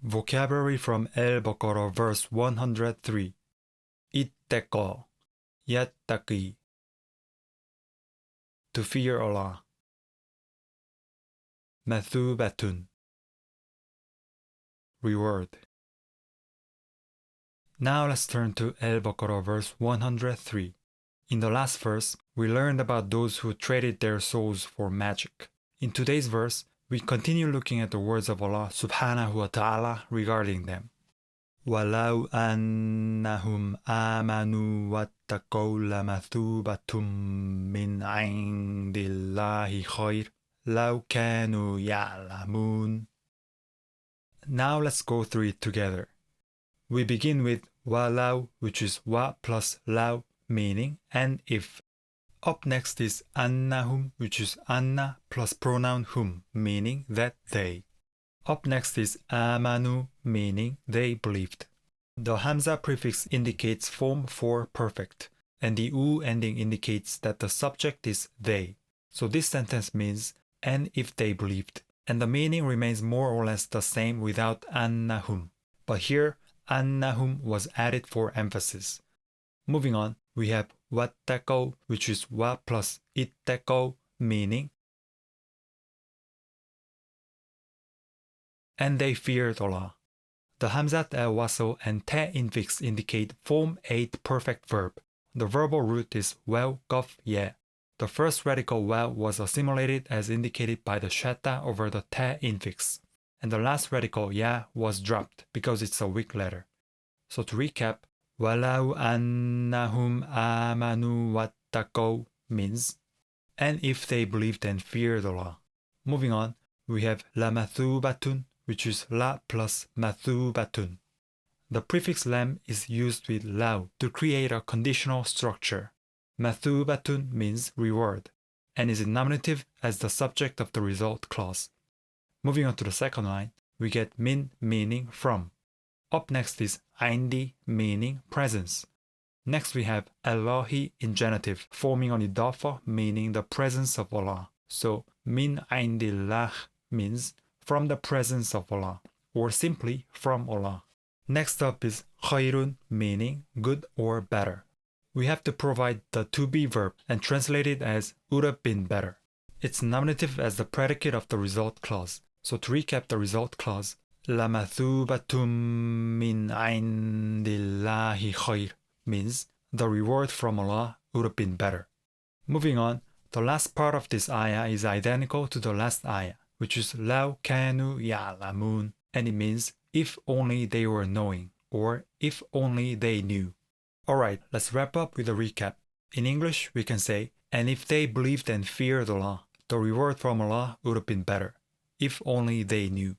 Vocabulary from Al-Baqarah verse 103. Ittaqa, yattaqi. To fear Allah. Mathubatun. Reward. Now let's turn to Al-Baqarah verse 103. In the last verse, we learned about those who traded their souls for magic. In today's verse, we continue looking at the words of Allah subhanahu wa ta'ala regarding them. وَلَوْ أَنَّهُمْ آمَنُوا وَاتَّقَوْا لَمَثُوبَةٌ مِّنْ عِنْدِ اللَّهِ خَيْرٌ لَوْ كَانُوا يَعْلَمُونَ. Now let's go through it together. We begin with وَلَوْ, which is wa plus law, meaning and if. Up next is annahum, which is anna plus pronoun hum, meaning that they. Up next is amanu, meaning they believed. The hamza prefix indicates form for perfect, and the u ending indicates that the subject is they. So this sentence means and if they believed, and the meaning remains more or less the same without annahum. But here annahum was added for emphasis. Moving on, we have wattaqaw, which is wa plus ittaqaw, meaning and they feared Allah. The hamzat al-wasl and ta infix indicate form 8 perfect verb. The verbal root is waw, qaf, ya. The first radical waw was assimilated as indicated by the shadda over the ta infix, and the last radical ya was dropped because it's a weak letter. So to recap, وَلَوْ أَنَّهُمْ آمَنُوا وَاتَّقَوْا means and if they believed and feared Allah. Moving on, we have لَمَثُوبَةٌ, which is la plus mathubatun. The prefix lam is used with law to create a conditional structure. Mathubatun means reward and is in nominative as the subject of the result clause. Moving on to the second line, we get min meaning from. Up next is indi meaning presence. Next we have Allahi in genitive forming an idafa meaning the presence of Allah. So min indillah means from the presence of Allah, or simply from Allah. Next up is khayrun meaning good or better. We have to provide the to be verb and translate it as would have been better. It's nominative as the predicate of the result clause. So to recap the result clause, لَمَثُوبَةٌ مِّنْ عِنْدِ اللَّهِ خَيْرٌ means the reward from Allah would have been better. Moving on, the last part of this ayah is identical to the last ayah, which is لَوْ كَانُوا يَعْلَمُونَ, and it means if only they were knowing, or if only they knew. Alright, let's wrap up with a recap. In English, we can say, and if they believed and feared Allah, the reward from Allah would have been better, if only they knew.